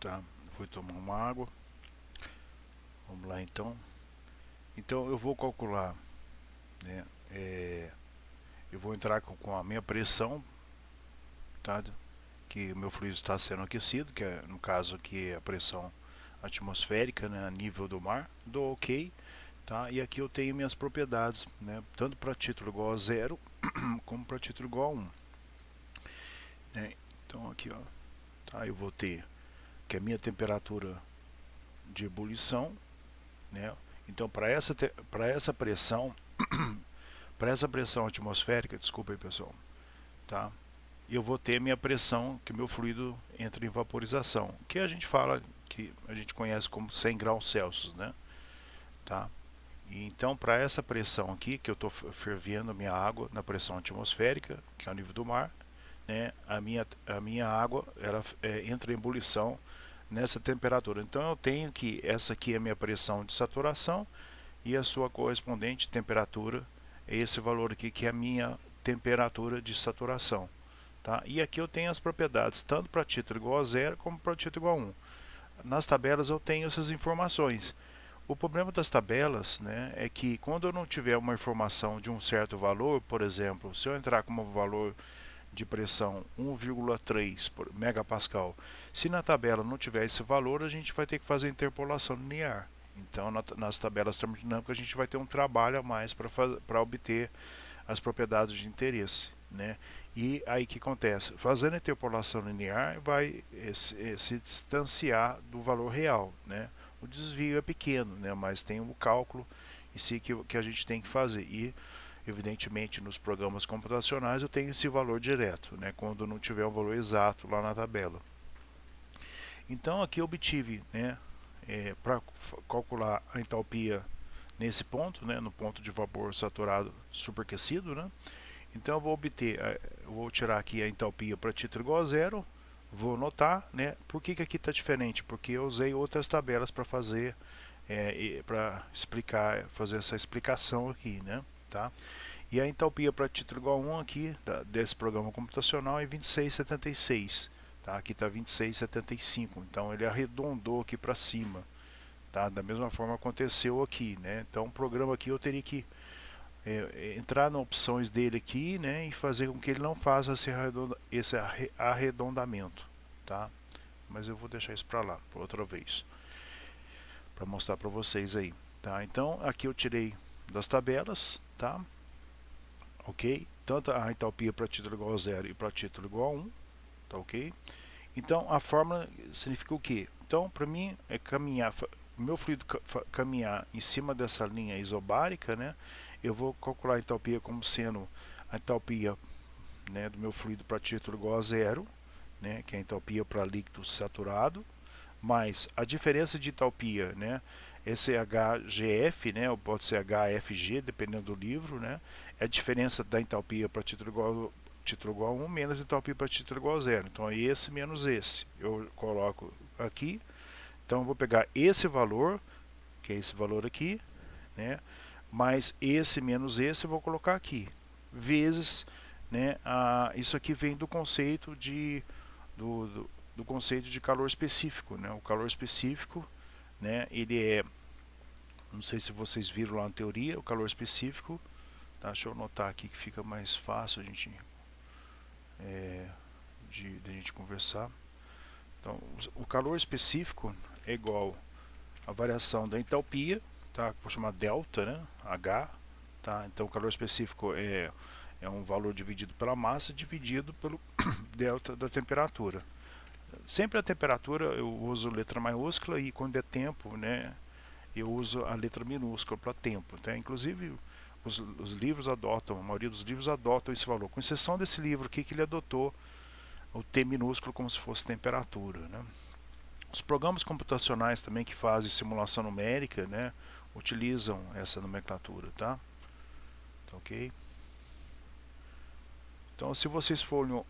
tá? Fui tomar uma água. Vamos lá então. Então eu vou calcular, né? Eu vou entrar com a minha pressão, tá? Que o meu fluido está sendo aquecido, que é no caso aqui a pressão atmosférica, né, a nível do mar, dou OK, tá? E aqui eu tenho minhas propriedades, né, tanto para título igual a 0 como para título igual a 1, né? Então aqui, ó, tá? Eu vou ter que a minha temperatura de ebulição, né? Então para essa pressão para essa pressão atmosférica, desculpa aí pessoal, tá? Eu vou ter minha pressão, que meu fluido entra em vaporização, que a gente fala, que a gente conhece como 100 graus Celsius, né? Tá? E então, para essa pressão aqui, que eu estou fervendo a minha água na pressão atmosférica, que é o nível do mar, né? A minha água ela entra em ebulição nessa temperatura. Então, eu tenho que essa aqui é a minha pressão de saturação e a sua correspondente temperatura é esse valor aqui, que é a minha temperatura de saturação. Tá? E aqui eu tenho as propriedades tanto para título igual a 0 como para título igual a 1. Nas tabelas eu tenho essas informações. O problema das tabelas, né, é que quando eu não tiver uma informação de um certo valor, por exemplo, se eu entrar com um valor de pressão 1,3 megapascal, se na tabela não tiver esse valor, a gente vai ter que fazer interpolação linear. Então, nas tabelas termodinâmicas, a gente vai ter um trabalho a mais para obter as propriedades de interesse, né? E aí que acontece? Fazendo a interpolação linear, vai se distanciar do valor real, né? O desvio é pequeno, né? Mas tem o cálculo em si que a gente tem que fazer. E, evidentemente, nos programas computacionais eu tenho esse valor direto, né? Quando não tiver um valor exato lá na tabela. Então, aqui eu obtive, né? Para calcular a entalpia nesse ponto, né, no ponto de vapor saturado superaquecido, né? Então eu vou tirar aqui a entalpia para título igual a 0, vou notar, né? Por que aqui está diferente? Porque eu usei outras tabelas para fazer, para explicar, fazer essa explicação aqui, né? Tá? E a entalpia para título igual a 1 aqui, desse programa computacional, é 2676. Tá? Aqui está 2675, então ele arredondou aqui para cima. Tá? Da mesma forma aconteceu aqui, né? Então o programa aqui eu teria que entrar nas opções dele aqui, né, e fazer com que ele não faça esse arredondamento, tá? Mas eu vou deixar isso para lá, para outra vez, para mostrar para vocês aí, tá? Então aqui eu tirei das tabelas, tá? Ok? Tanto a entalpia para título igual a 0 e para título igual a 1, tá ok? Então a fórmula significa o quê? Então para mim é caminhar, meu fluido caminhar em cima dessa linha isobárica, né? Eu vou calcular a entalpia como sendo a entalpia, né, do meu fluido para título igual a 0, né, que é a entalpia para líquido saturado, mais a diferença de entalpia, né, esse HGF, né, ou pode ser HFG, dependendo do livro, né, é a diferença da entalpia para título igual a 1 menos entalpia para título igual a 0. Então é esse menos esse. Eu coloco aqui. Então eu vou pegar esse valor, que é esse valor aqui, né, mais esse menos esse eu vou colocar aqui, vezes, né, isso aqui vem do conceito do conceito de calor específico, né? O calor específico, né, ele é, não sei se vocês viram lá na teoria, o calor específico, tá? Deixa eu anotar aqui que fica mais fácil a gente de a gente conversar. Então, o calor específico é igual à variação da entalpia, tá? Vou chamar delta, né? H, tá? Então o calor específico é um valor dividido pela massa dividido pelo delta da temperatura. Sempre a temperatura eu uso letra maiúscula e quando é tempo, né, eu uso a letra minúscula para tempo. Tá? Inclusive os livros adotam, a maioria dos livros adotam esse valor, com exceção desse livro aqui que ele adotou o T minúsculo como se fosse temperatura, né? Os programas computacionais também que fazem simulação numérica, né, utilizam essa nomenclatura, tá? Tá ok? Então, se vocês forem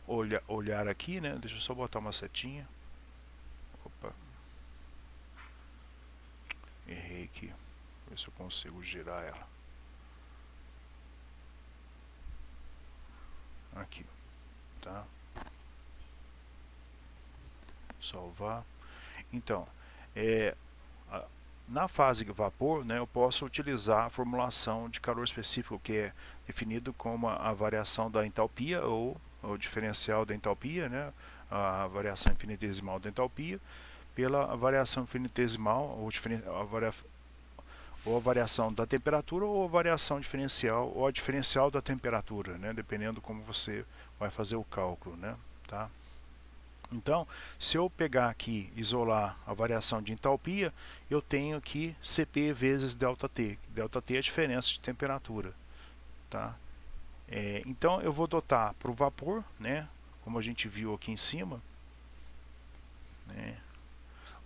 olhar aqui, né, deixa eu só botar uma setinha. Opa, errei aqui. Ver se eu consigo girar ela. Aqui, tá? Salvar. Então, na fase de vapor, né, eu posso utilizar a formulação de calor específico, que é definido como a variação da entalpia ou o diferencial da entalpia, né, a variação infinitesimal da entalpia, pela variação infinitesimal ou a variação da temperatura ou a variação diferencial ou a diferencial da temperatura, né, dependendo como você vai fazer o cálculo, né, tá? Então, se eu pegar aqui, isolar a variação de entalpia, eu tenho aqui Cp vezes ΔT. ΔT é a diferença de temperatura. Tá? Então, eu vou dotar para o vapor, né, como a gente viu aqui em cima, né,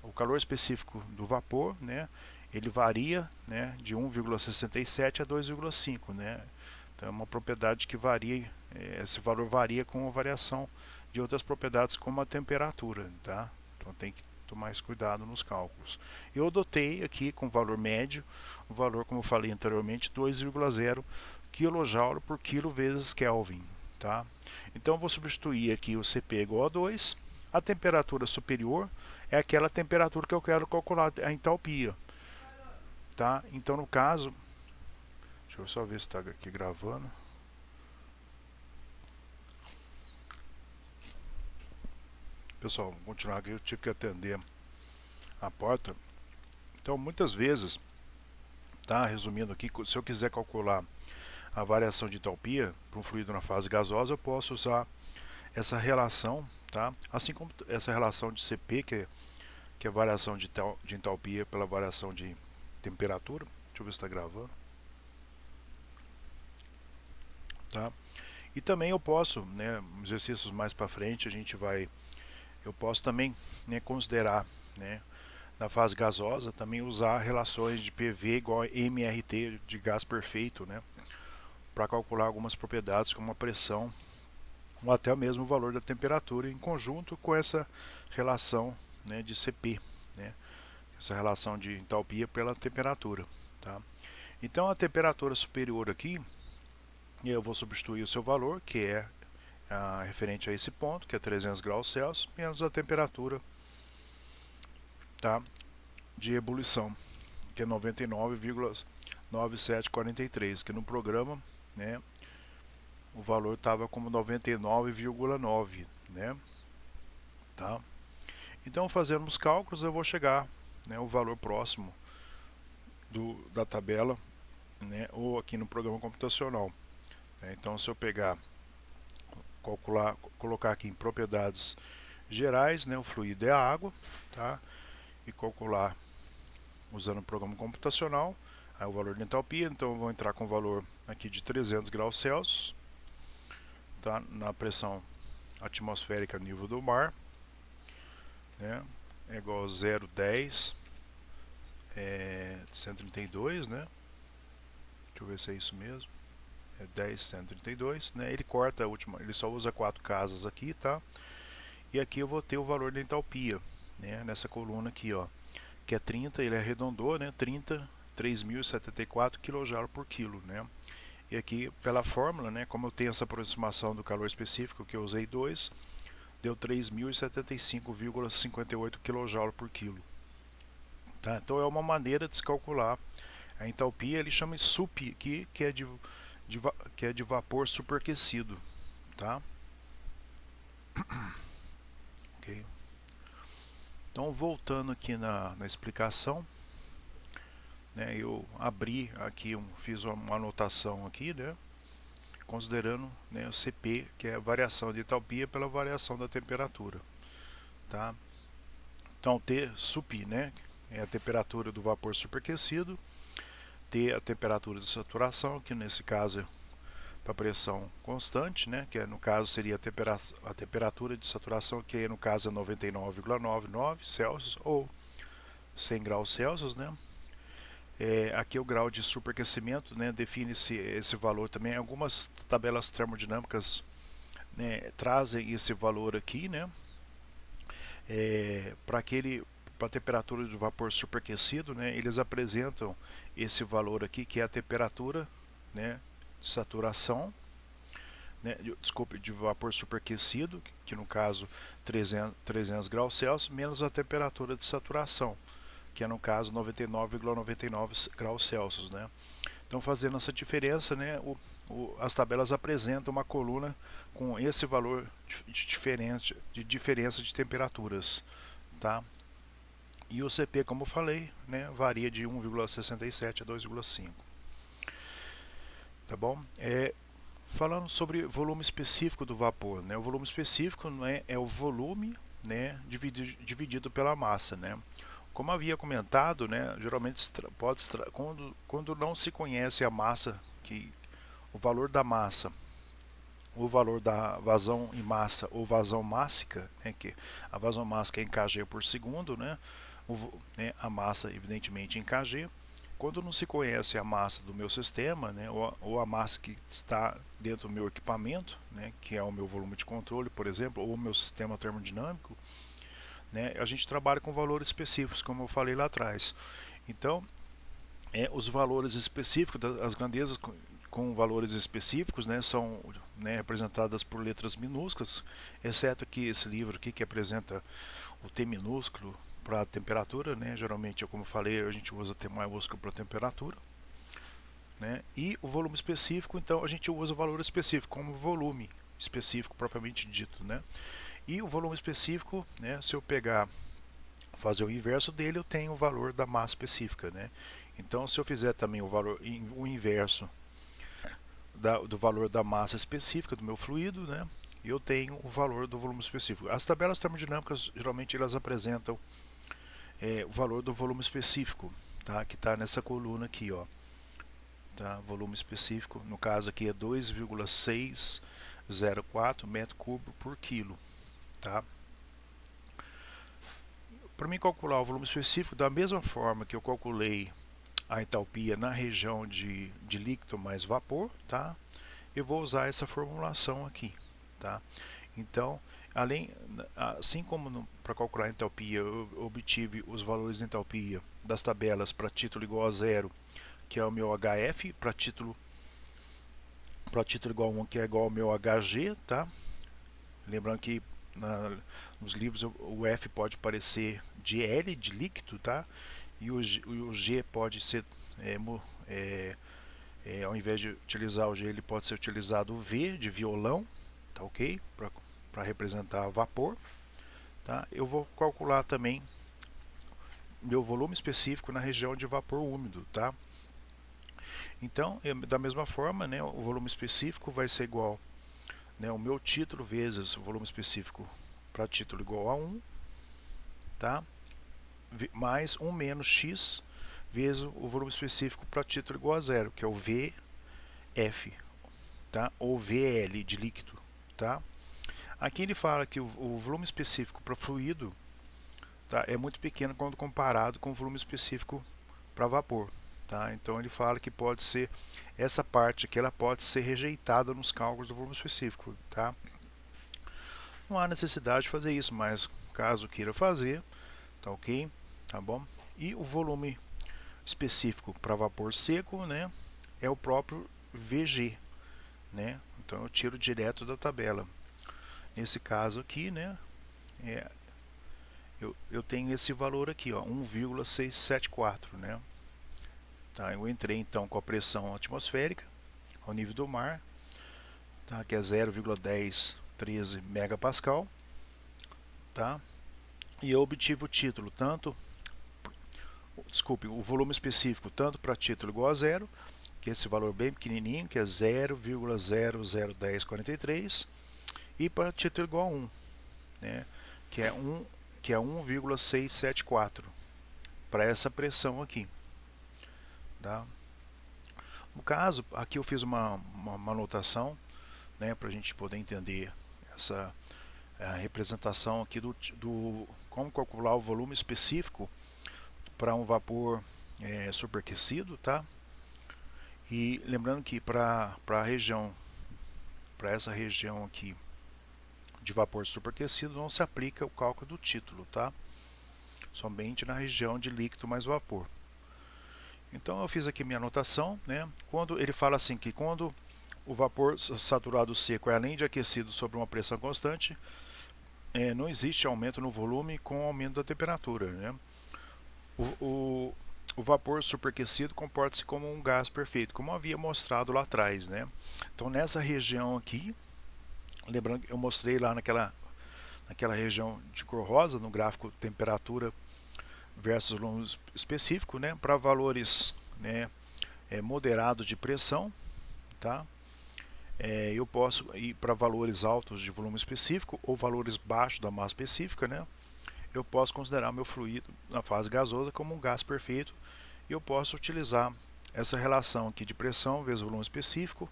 o calor específico do vapor, né, ele varia, né, de 1,67 a 2,5. Né? Então, é uma propriedade que varia, esse valor varia com a variação de outras propriedades como a temperatura, tá? Então tem que tomar esse cuidado nos cálculos. Eu dotei aqui com valor médio, o valor, como eu falei anteriormente, 2,0 kJ por quilo vezes Kelvin, tá? Então eu vou substituir aqui o Cp igual a 2, a temperatura superior é aquela temperatura que eu quero calcular a entalpia, tá? Então no caso, deixa eu só ver se está aqui gravando. Pessoal, vamos continuar aqui, eu tive que atender a porta. Então, muitas vezes, tá, resumindo aqui, se eu quiser calcular a variação de entalpia para um fluido na fase gasosa, eu posso usar essa relação, tá? Assim como essa relação de Cp, que é a variação de entalpia pela variação de temperatura. Deixa eu ver se está gravando. Tá? E também eu posso, né, exercícios mais para frente, eu posso também, né, considerar, né, na fase gasosa, também usar relações de PV igual a MRT de gás perfeito, né, para calcular algumas propriedades como a pressão ou até mesmo o valor da temperatura em conjunto com essa relação, né, de Cp, né, essa relação de entalpia pela temperatura. Tá? Então a temperatura superior aqui, eu vou substituir o seu valor, que é referente a esse ponto, que é 300 graus Celsius, menos a temperatura, tá, de ebulição, que é 99,9743, que no programa, né, o valor estava como 99,9, né, tá? Então, fazendo os cálculos, eu vou chegar, né, o valor próximo da tabela, né, ou aqui no programa computacional. Então, se eu pegar, colocar aqui em propriedades gerais, né, o fluido é a água, tá? E calcular usando o programa computacional, aí o valor de entalpia. Então eu vou entrar com o valor aqui de 300 graus Celsius, tá? Na pressão atmosférica nível do mar, né? É igual a 0,10 132, né? Deixa eu ver se é isso mesmo. É 10,132, né? Ele corta a última, ele só usa 4 casas aqui, tá? E aqui eu vou ter o valor da entalpia, né? Nessa coluna aqui, ó, que é 30, ele arredondou, né? 3.074 kJ por quilo, né? E aqui pela fórmula, né? Como eu tenho essa aproximação do calor específico, que eu usei 2, deu 3.075,58 kJ por quilo. Tá? Então é uma maneira de se calcular a entalpia. Ele chama de SUP aqui, que é de vapor superaquecido, tá? Ok. Então, voltando aqui na explicação, né, eu abri aqui, fiz uma anotação aqui, né, considerando, né, o Cp, que é a variação de entalpia pela variação da temperatura, tá? Então, T sup, né, é a temperatura do vapor superaquecido, T a temperatura de saturação, que nesse caso é para pressão constante, né, que no caso seria a temperatura de saturação, que no caso é 99,99 Celsius ou 100 graus Celsius, né. Aqui é o grau de superaquecimento, né, define-se esse valor também. Algumas tabelas termodinâmicas, né, trazem esse valor aqui, né, para a temperatura do vapor superaquecido, né, eles apresentam esse valor aqui, que é a temperatura, né, de saturação, né, desculpe, de vapor superaquecido, que no caso 300 graus Celsius, menos a temperatura de saturação, que é no caso 99,99 graus Celsius, né? Então, fazendo essa diferença, né, as tabelas apresentam uma coluna com esse valor de diferença de temperaturas, tá? E o CP, como eu falei, né, varia de 1,67 a 2,5. Tá bom? Falando sobre volume específico do vapor, né? O volume específico, né, é o volume, né, dividido pela massa, né? Como havia comentado, né, geralmente quando não se conhece a massa, o valor da massa, o valor da vazão em massa ou vazão mássica, né, que a vazão mássica é em kg por segundo, né, a massa evidentemente em kg. Quando não se conhece a massa do meu sistema, né, ou a massa que está dentro do meu equipamento, né, que é o meu volume de controle, por exemplo, ou o meu sistema termodinâmico, né, a gente trabalha com valores específicos, como eu falei lá atrás. Então, os valores específicos, as grandezas com valores específicos, né, são, né, representadas por letras minúsculas, exceto que esse livro aqui que apresenta o T minúsculo para a temperatura, né, geralmente, como eu falei, a gente usa T maiúsculo para a temperatura, né, e o volume específico, então a gente usa o valor específico como volume específico propriamente dito, né. E o volume específico, né, se eu fazer o inverso dele, eu tenho o valor da massa específica, né. Então, se eu fizer também o inverso do valor da massa específica do meu fluido, né, eu tenho o valor do volume específico. As tabelas termodinâmicas, geralmente, elas apresentam o valor do volume específico, tá, que está nessa coluna aqui, ó, tá, volume específico, no caso aqui é 2,604 metro cúbico por quilo, tá. Para mim calcular o volume específico, da mesma forma que eu calculei a entalpia na região de líquido mais vapor, tá? Eu vou usar essa formulação aqui, tá? Então, assim como para calcular a entalpia, eu obtive os valores de entalpia das tabelas para título igual a zero, que é o meu HF, para título igual a 1, que é igual ao meu HG, tá? Lembrando que nos livros o F pode parecer de L, de líquido, tá? E o G pode ser, ao invés de utilizar o G, ele pode ser utilizado o V, de violão, tá ok? Para representar vapor, tá? Eu vou calcular também meu volume específico na região de vapor úmido, tá? Então, da mesma forma, né, o volume específico vai ser igual, né, o meu título vezes o volume específico para título igual a 1, tá? Mais 1 menos x vezes o volume específico para título igual a zero, que é o VF, tá? Ou VL de líquido, tá? Aqui ele fala que o volume específico para fluido, tá, é muito pequeno quando comparado com o volume específico para vapor, tá? Então ele fala que pode ser essa parte aqui, ela pode ser rejeitada nos cálculos do volume específico, tá? Não há necessidade de fazer isso, mas caso queira fazer, tá ok, tá bom? E o volume específico para vapor seco, né, é o próprio VG, né? Então eu tiro direto da tabela. Nesse caso aqui, né, eu tenho esse valor aqui, ó, 1,674, né? Tá, eu entrei então com a pressão atmosférica ao nível do mar, tá, que é 0,1013 megapascal, tá? E eu obtive o título o volume específico tanto para título igual a zero, que é esse valor bem pequenininho, que é 0,001043, e para título igual a 1, né, que é 1,674 para essa pressão aqui, tá? No caso, aqui eu fiz uma anotação, né, para a gente poder entender essa representação aqui do como calcular o volume específico para um vapor superaquecido, tá? E lembrando que para essa região aqui de vapor superaquecido não se aplica o cálculo do título, tá? Somente na região de líquido mais vapor. Então eu fiz aqui minha anotação, né? Quando ele fala assim que quando o vapor saturado seco é além de aquecido sob uma pressão constante, não existe aumento no volume com o aumento da temperatura, né? O vapor superaquecido comporta-se como um gás perfeito, como havia mostrado lá atrás, né? Então nessa região aqui, lembrando que eu mostrei lá naquela região de cor rosa, no gráfico temperatura versus volume específico, né? Para valores, né, moderados de pressão, tá? Eu posso ir para valores altos de volume específico ou valores baixos da massa específica, né? Eu posso considerar meu fluido na fase gasosa como um gás perfeito e eu posso utilizar essa relação aqui de pressão vezes volume específico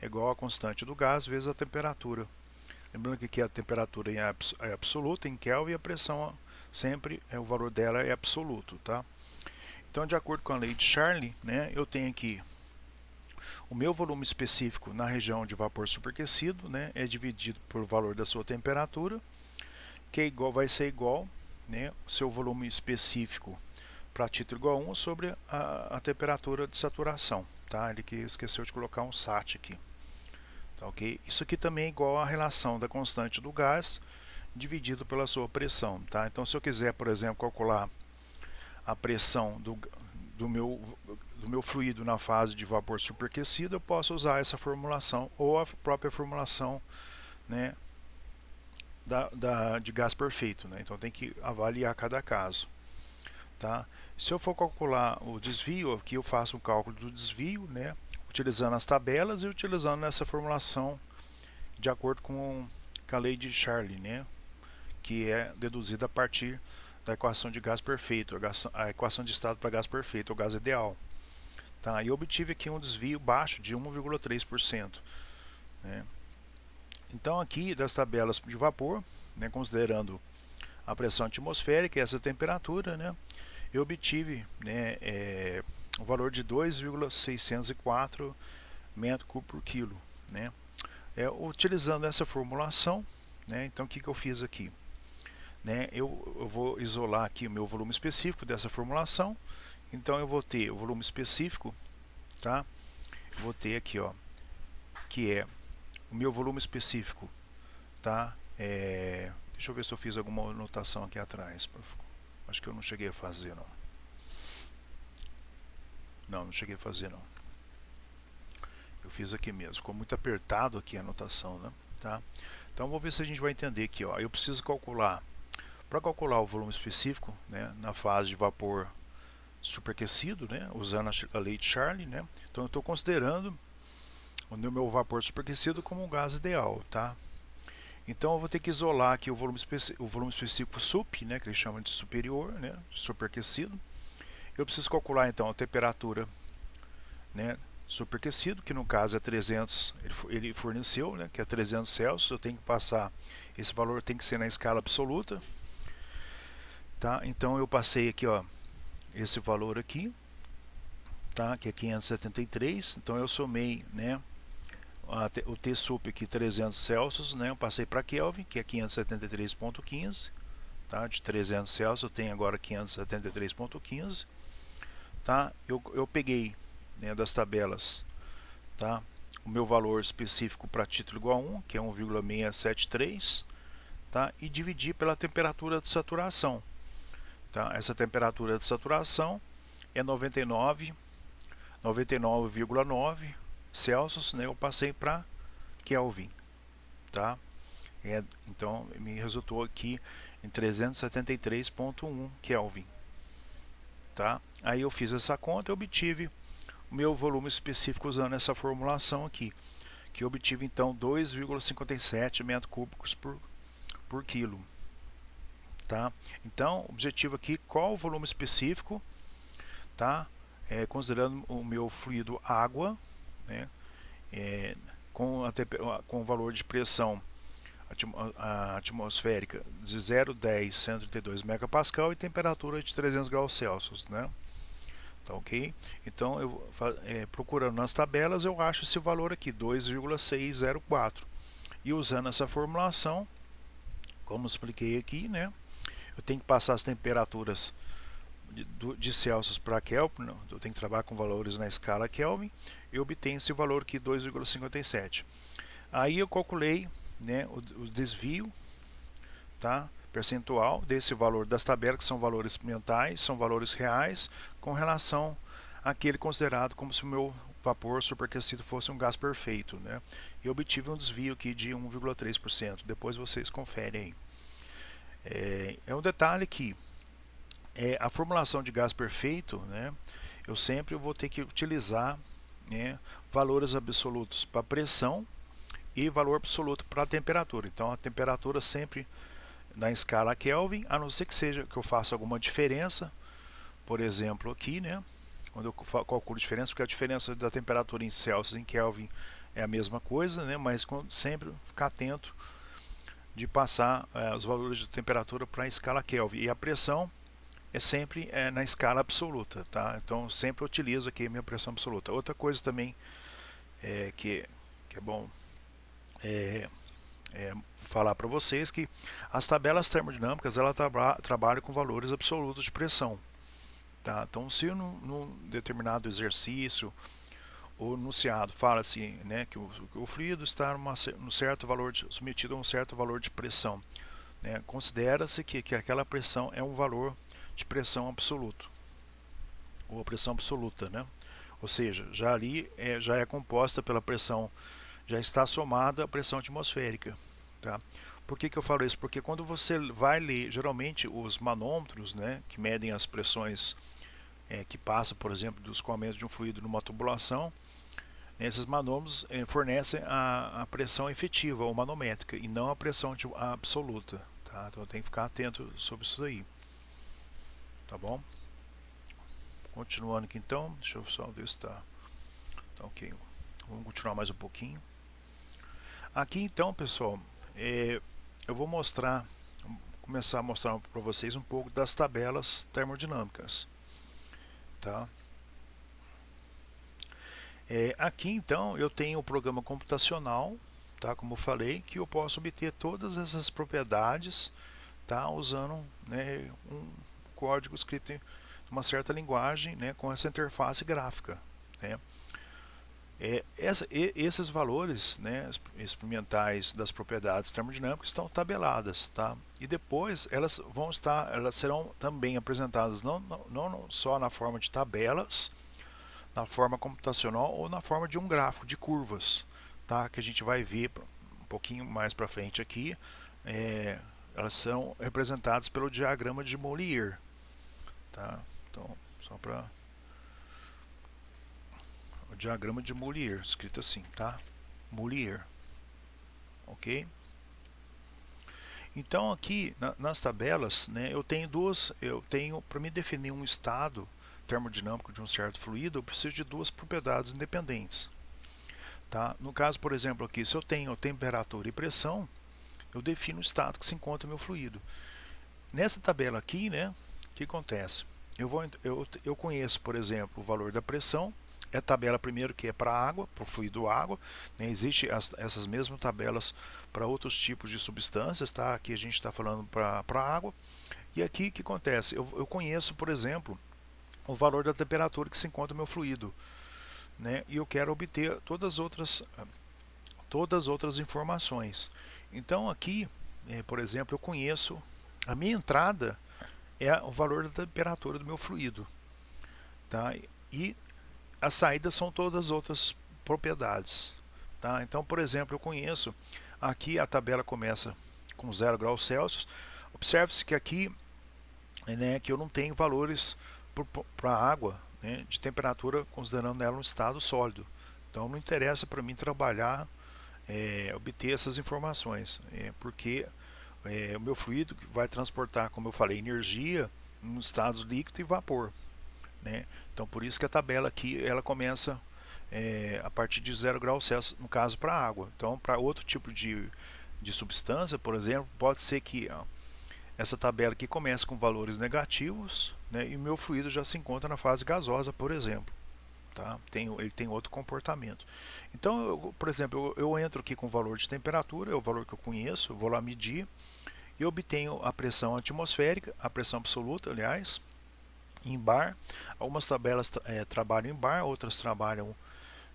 é igual à constante do gás vezes a temperatura. Lembrando que aqui a temperatura é absoluta em Kelvin e a pressão sempre o valor dela é absoluto, tá? Então, de acordo com a lei de Charlie, né, eu tenho aqui o meu volume específico na região de vapor superaquecido, né, é dividido por valor da sua temperatura, que é igual, vai ser igual, né, o seu volume específico para título igual a 1 sobre a temperatura de saturação, tá? Ele que esqueceu de colocar um SAT aqui, tá, ok? Isso aqui também é igual à relação da constante do gás dividido pela sua pressão, tá? Então, se eu quiser, por exemplo, calcular a pressão do meu fluido na fase de vapor superaquecido, eu posso usar essa formulação ou a própria formulação, né, de gás perfeito, né? Então tem que avaliar cada caso, tá? Se eu for calcular o desvio, aqui eu faço um cálculo do desvio, né, utilizando as tabelas e utilizando essa formulação de acordo com a lei de Charlie, né, que é deduzida a partir da equação de gás perfeito, a equação de estado para gás perfeito, ou gás ideal. Tá? E eu obtive aqui um desvio baixo de 1,3%. Né? Então aqui das tabelas de vapor, né, considerando a pressão atmosférica e essa temperatura, né, eu obtive, né, o valor de 2,604 metros cúbicos por quilo. Né? Utilizando essa formulação, né, então o que eu fiz aqui? Né, eu vou isolar aqui o meu volume específico dessa formulação. Então eu vou ter o volume específico, tá? Vou ter aqui, ó, que é o meu volume específico, tá? Deixa eu ver se eu fiz alguma anotação aqui atrás. Acho que eu não cheguei a fazer, não. Não cheguei a fazer, não. Eu fiz aqui mesmo. Ficou muito apertado aqui a anotação, né? Tá? Então vou ver se a gente vai entender aqui, ó. Eu preciso calcular. Para calcular o volume específico, né, na fase de vapor superaquecido, né, usando a lei de Charlie, né, então eu estou considerando o meu vapor superaquecido como um gás ideal, tá? Então eu vou ter que isolar aqui o volume específico sup, né, que eles chamam de superior, né, superaquecido. Eu preciso calcular então a temperatura, né, superaquecido, que no caso é 300, ele forneceu, né, que é 300 Celsius. Eu tenho que passar, esse valor tem que ser na escala absoluta. Tá? Então eu passei aqui, ó, esse valor aqui, tá? Que é 573. Então eu somei, né, o T sup aqui 300 Celsius, né? Eu passei para Kelvin, que é 573,15, tá? De 300 Celsius eu tenho agora 573,15, tá? Eu peguei, né, das tabelas, tá, o meu valor específico para título igual a 1, que é 1,673, tá? E dividi pela temperatura de saturação. Tá? Essa temperatura de saturação é 99,9 Celsius, né? Eu passei para Kelvin, tá? Então me resultou aqui em 373,1 Kelvin, tá? Aí eu fiz essa conta e obtive o meu volume específico usando essa formulação aqui, que eu obtive então 2,57 metros cúbicos por quilo. Tá? Então, o objetivo aqui, qual o volume específico, tá? Considerando o meu fluido água, né? Com o valor de pressão atmosférica de 0,10 132 megapascal e temperatura de 300 graus Celsius, né? Tá, ok? Então, procurando nas tabelas, eu acho esse valor aqui, 2,604. E usando essa formulação, como expliquei aqui, né, eu tenho que passar as temperaturas de Celsius para Kelvin, eu tenho que trabalhar com valores na escala Kelvin, e obtenho esse valor aqui, 2,57. Aí eu calculei, né, o desvio, tá, percentual desse valor das tabelas, que são valores experimentais, são valores reais, com relação àquele considerado como se o meu vapor superaquecido fosse um gás perfeito, né? E obtive um desvio aqui de 1,3%. Depois vocês conferem aí. É um detalhe que a formulação de gás perfeito, né, eu sempre vou ter que utilizar, né, valores absolutos para pressão e valor absoluto para a temperatura. Então a temperatura sempre na escala Kelvin, a não ser que seja que eu faça alguma diferença, por exemplo aqui, né, quando eu calculo a diferença, porque a diferença da temperatura em Celsius e em Kelvin é a mesma coisa, né, mas sempre ficar atento de passar os valores de temperatura para a escala Kelvin. E a pressão é sempre na escala absoluta, tá? Então sempre utilizo aqui a minha pressão absoluta. Outra coisa também que é bom falar para vocês, que as tabelas termodinâmicas ela trabalham com valores absolutos de pressão, tá? Então se num determinado exercício ou enunciado fala assim, né, que o fluido está num certo valor submetido a um certo valor de pressão, né, considera-se que aquela pressão é um valor de pressão absoluto, ou a pressão absoluta, né? Ou seja, já ali já é composta pela pressão, já está somada a pressão atmosférica, tá? Por que eu falo isso? Porque quando você vai ler, geralmente os manômetros, né, que medem as pressões que passam, por exemplo, do escoamento de um fluido numa tubulação, esses manômetros fornecem a pressão efetiva ou manométrica e não a pressão absoluta, tá? Então tem que ficar atento sobre isso aí, tá bom? Continuando aqui então, deixa eu só ver se tá ok. Vamos continuar mais um pouquinho. Aqui então, pessoal, eu vou começar a mostrar para vocês um pouco das tabelas termodinâmicas, tá? Aqui então eu tenho o programa computacional, tá? Como eu falei, que eu posso obter todas essas propriedades, tá? Usando, né, um código escrito em uma certa linguagem, né, com essa interface gráfica, né? Esses valores, né, experimentais das propriedades termodinâmicas estão tabeladas, tá? E depois elas serão também apresentadas não só na forma de tabelas, na forma computacional ou na forma de um gráfico de curvas, tá? Que a gente vai ver um pouquinho mais para frente aqui. Elas são representadas pelo diagrama de Mollier, tá? Então, só para o diagrama de Mollier, escrito assim, tá? Mollier, ok? Então aqui nas tabelas, né, eu tenho para me definir um estado termodinâmico de um certo fluido, eu preciso de duas propriedades independentes, tá? No caso, por exemplo, aqui, se eu tenho temperatura e pressão, eu defino o estado que se encontra meu fluido. Nessa tabela aqui, né, o que acontece? Eu conheço, por exemplo, o valor da pressão. É a tabela primeiro que é para água, para o fluido água, né? Existem essas mesmas tabelas para outros tipos de substâncias, tá? Aqui a gente está falando para água. E aqui o que acontece? Eu conheço, por exemplo, o valor da temperatura que se encontra no meu fluido, né? E eu quero obter todas as outras informações. Então aqui, por exemplo, eu conheço a minha entrada é o valor da temperatura do meu fluido, tá? E as saídas são todas as outras propriedades, tá? Então, por exemplo, eu conheço aqui a tabela começa com 0 graus Celsius. Observe-se que aqui, né, que eu não tenho valores para a água, né, de temperatura, considerando ela um estado sólido. Então não interessa para mim trabalhar, obter essas informações, porque o meu fluido vai transportar, como eu falei, energia em estados líquido e vapor, né? Então por isso que a tabela aqui ela começa a partir de 0 graus Celsius, no caso para água. Então para outro tipo de substância, por exemplo, pode ser que essa tabela aqui comece com valores negativos, né, e o meu fluido já se encontra na fase gasosa, por exemplo, tá? Ele tem outro comportamento. Então, por exemplo, eu entro aqui com o valor de temperatura, é o valor que eu conheço, eu vou lá medir e obtenho a pressão atmosférica, a pressão absoluta, aliás, em bar. Algumas tabelas trabalham em bar, outras trabalham,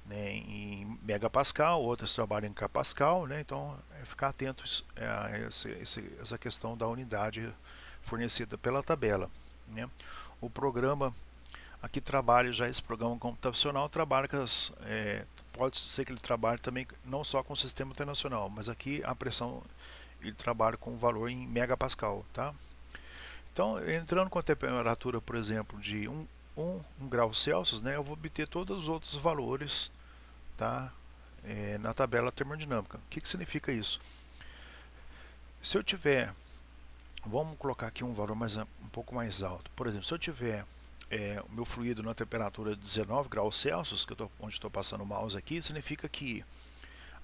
né, em megapascal, outras trabalham em kPascal, né? Então ficar atentos a essa questão da unidade fornecida pela tabela, né? O programa aqui trabalha já, esse programa computacional trabalha com pode ser que ele trabalhe também não só com o sistema internacional, mas aqui a pressão ele trabalha com o valor em megapascal, tá? Então, entrando com a temperatura, por exemplo, de 1 grau Celsius, né, eu vou obter todos os outros valores, tá, na tabela termodinâmica. O que significa isso? Se eu tiver, vamos colocar aqui um valor um pouco mais alto. Por exemplo, se eu tiver o meu fluido na temperatura de 19 graus Celsius, onde estou passando o mouse aqui, significa que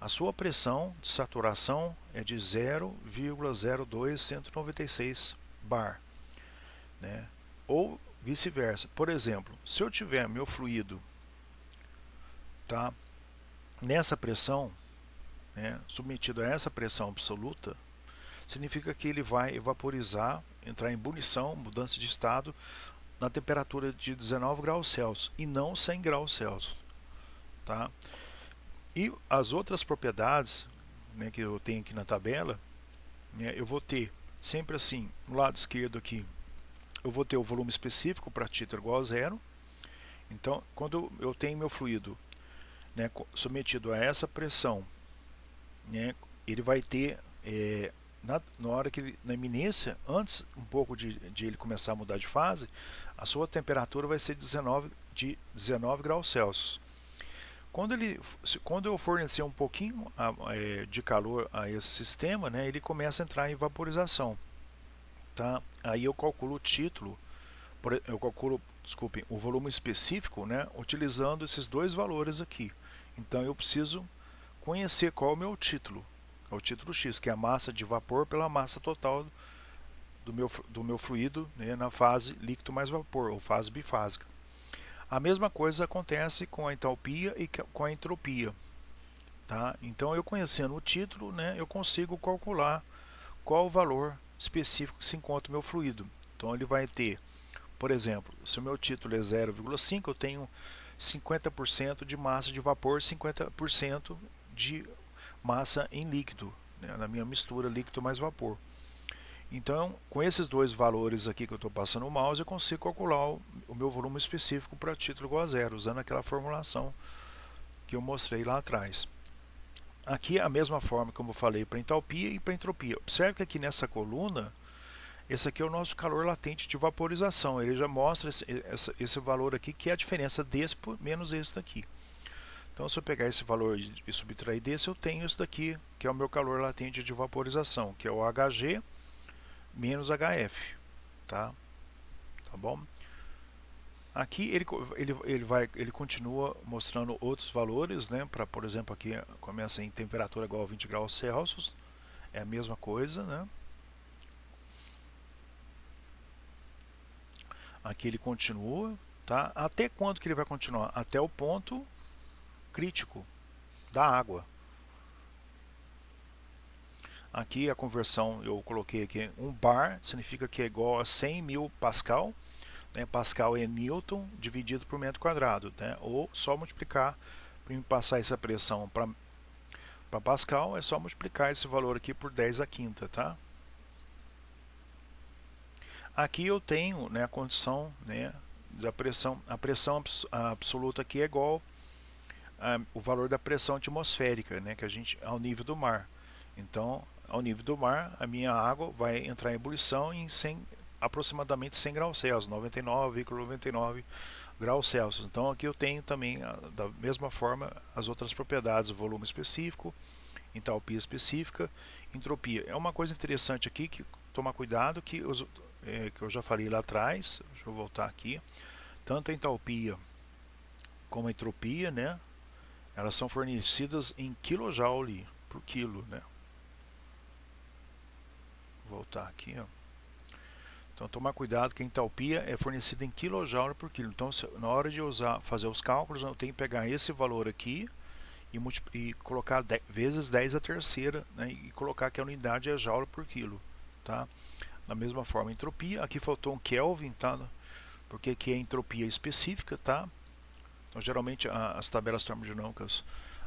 a sua pressão de saturação é de 0,02196 bar, né? Ou vice-versa. Por exemplo, se eu tiver meu fluido, tá, nessa pressão, né, submetido a essa pressão absoluta, significa que ele vai evaporizar, entrar em ebulição, mudança de estado, na temperatura de 19 graus Celsius e não 100 graus Celsius, tá? E as outras propriedades, né, que eu tenho aqui na tabela, né, eu vou ter sempre assim, no lado esquerdo aqui, eu vou ter o volume específico para título igual a zero. Então, quando eu tenho meu fluido, né, submetido a essa pressão, né, ele vai ter, na hora que ele, na iminência, antes um pouco de ele começar a mudar de fase, a sua temperatura vai ser de 19 graus Celsius. Quando eu fornecer um pouquinho de calor a esse sistema, né, ele começa a entrar em vaporização, tá? Aí eu calculo o título, desculpem, o volume específico, né, utilizando esses dois valores aqui. Então eu preciso conhecer qual é o meu título, é o título X, que é a massa de vapor pela massa total do meu fluido, né, na fase líquido mais vapor, ou fase bifásica. A mesma coisa acontece com a entalpia e com a entropia, tá? Então eu conhecendo o título, né, eu consigo calcular qual o valor específico que se encontra no meu fluido. Então ele vai ter, por exemplo, se o meu título é 0,5, eu tenho 50% de massa de vapor, 50% de massa em líquido, né, na minha mistura líquido mais vapor. Então, com esses dois valores aqui que eu estou passando o mouse, eu consigo calcular o meu volume específico para título igual a zero, usando aquela formulação que eu mostrei lá atrás. Aqui a mesma forma como eu falei para entalpia e para entropia. Observe que aqui nessa coluna, esse aqui é o nosso calor latente de vaporização. Ele já mostra esse valor aqui, que é a diferença desse menos esse daqui. Então, se eu pegar esse valor e subtrair desse, eu tenho esse daqui, que é o meu calor latente de vaporização, que é o Hg menos Hf, tá? Tá bom? Aqui ele continua mostrando outros valores, né? Para, por exemplo, aqui começa em temperatura igual a 20 graus Celsius, é a mesma coisa, né? Aqui ele continua, tá? Até quando que ele vai continuar? Até o ponto crítico da água. Aqui a conversão eu coloquei aqui, 1 bar significa que é igual a 100.000 Pascal, né? Pascal é Newton dividido por metro quadrado, né? Ou só multiplicar, para me passar essa pressão para Pascal, é só multiplicar esse valor aqui por 10 à quinta, tá? Aqui eu tenho, né, a condição, né, da pressão, a pressão absoluta aqui é igual o valor da pressão atmosférica, né, que a gente, ao nível do mar. Então, ao nível do mar, a minha água vai entrar em ebulição em aproximadamente 100 graus Celsius, 99,99 graus Celsius. Então aqui eu tenho também, da mesma forma, as outras propriedades, volume específico, entalpia específica, entropia. É uma coisa interessante aqui, que tomar cuidado, que eu já falei lá atrás, deixa eu voltar aqui, tanto a entalpia como a entropia, né, elas são fornecidas em kJ por quilo, né. Vou voltar aqui, ó. Então tomar cuidado que a entalpia é fornecida em kJ por quilo. Então na hora de fazer os cálculos, eu tenho que pegar esse valor aqui e colocar vezes 10 a terceira, né, e colocar que a unidade é joule por quilo, tá? Da mesma forma, entropia, aqui faltou um Kelvin, tá? porque aqui é entropia específica, tá? Então, geralmente as tabelas termodinâmicas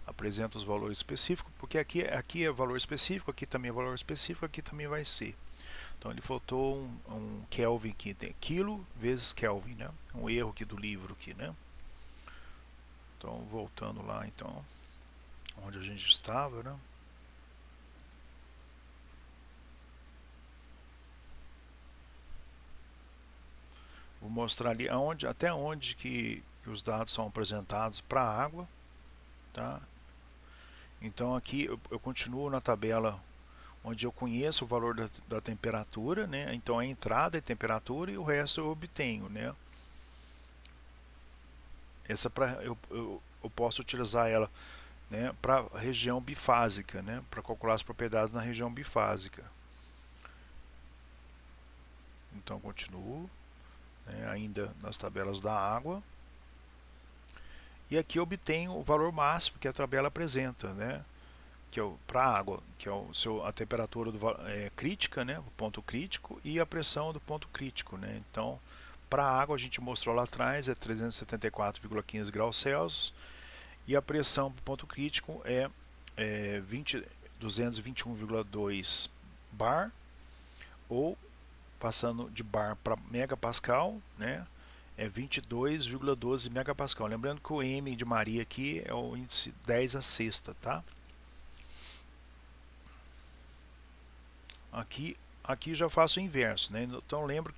apresentam os valores específicos, porque aqui é valor específico, aqui também é valor específico, aqui também vai ser. Então ele faltou um Kelvin aqui, tem quilo vezes Kelvin, né? Um erro aqui do livro aqui, né? Então voltando lá, então, onde a gente estava, né? Vou mostrar ali até onde que os dados são apresentados para a água, tá? Então aqui eu continuo na tabela onde eu conheço o valor da temperatura, né? Então a entrada é temperatura e o resto eu obtenho, né? Essa eu posso utilizar ela, né, para a região bifásica, né? Para calcular as propriedades na região bifásica. Então continuo, né, ainda nas tabelas da água. E aqui eu obtenho o valor máximo que a tabela apresenta, né? Que é para a água, que é a temperatura crítica, né, o ponto crítico, e a pressão do ponto crítico, né? Então, para a água a gente mostrou lá atrás é 374,15 graus Celsius e a pressão do ponto crítico é 221,2 bar, ou passando de bar para megapascal, né? É 22,12 megapascal. Lembrando que o M de Maria aqui é o índice 10 a sexta, tá? Aqui já faço o inverso, né? Então lembrando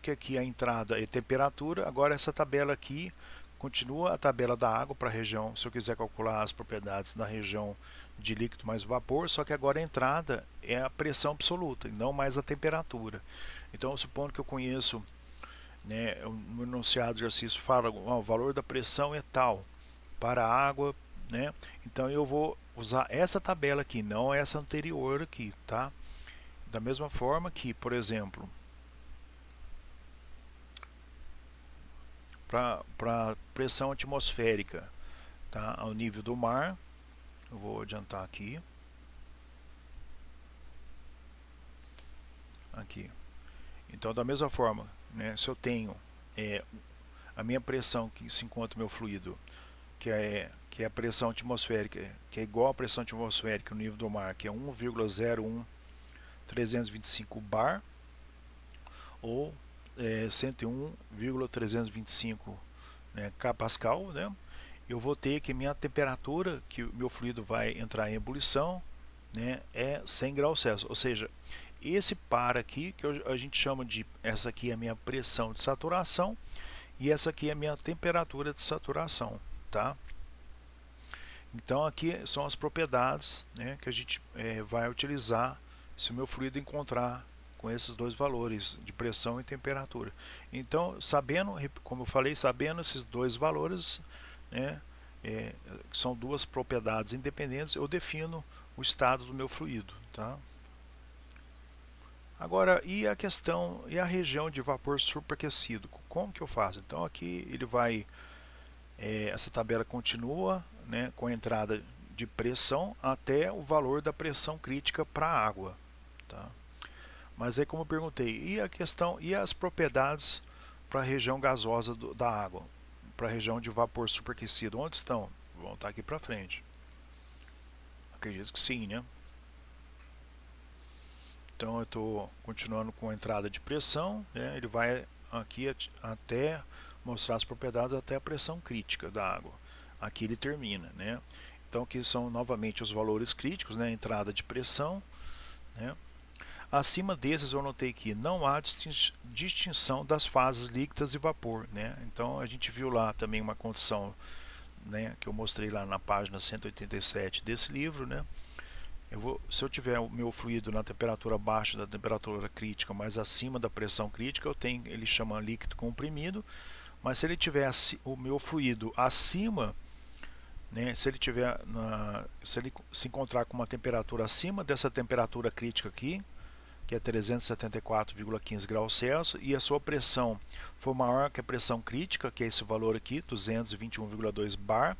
que aqui a entrada é temperatura, agora essa tabela aqui continua a tabela da água para a região, se eu quiser calcular as propriedades da região de líquido mais vapor, só que agora a entrada é a pressão absoluta e não mais a temperatura. Então, supondo que eu conheço, né, no enunciado de exercício fala, o valor da pressão é tal para a água, né? Então eu vou usar essa tabela aqui, não essa anterior aqui, tá? Da mesma forma que, por exemplo, para pressão atmosférica, tá, ao nível do mar, eu vou adiantar aqui. Então, da mesma forma, né, se eu tenho a minha pressão que se encontra no meu fluido, que é a pressão atmosférica, que é igual à pressão atmosférica no nível do mar, que é 1,01325 bar, ou 101,325, né, kPa, né? Eu vou ter que minha temperatura, que o meu fluido vai entrar em ebulição, né, é 100 graus Celsius. Ou seja, esse par aqui, que a gente chama de, essa aqui é a minha pressão de saturação, e essa aqui é a minha temperatura de saturação, tá? Então aqui são as propriedades, né, que a gente vai utilizar se o meu fluido encontrar com esses dois valores de pressão e temperatura. Então, sabendo, como eu falei, sabendo esses dois valores, né, que são duas propriedades independentes, eu defino o estado do meu fluido, tá? Agora, e a questão, e a região de vapor superaquecido? Como que eu faço? Então aqui ele vai, essa tabela continua, né, com a entrada de pressão até o valor da pressão crítica para a água, tá? Mas aí, como eu perguntei, e a questão, e as propriedades para a região gasosa da água, para a região de vapor superaquecido, onde estão? Vão estar aqui para frente. Acredito que sim, né? Então eu estou continuando com a entrada de pressão, né? Ele vai aqui até mostrar as propriedades até a pressão crítica da água. Aqui ele termina, né? Então aqui são novamente os valores críticos, né? Entrada de pressão, né? Acima desses eu notei que não há distinção das fases líquidas e vapor, né? Então a gente viu lá também uma condição, né, que eu mostrei lá na página 187 desse livro, né? Se eu tiver o meu fluido na temperatura abaixo da temperatura crítica, mas acima da pressão crítica, eu tenho, ele chama líquido comprimido. Mas se ele tiver o meu fluido acima, né, se ele se encontrar com uma temperatura acima dessa temperatura crítica aqui, que é 374,15 graus Celsius, e a sua pressão for maior que a pressão crítica, que é esse valor aqui, 221,2 bar,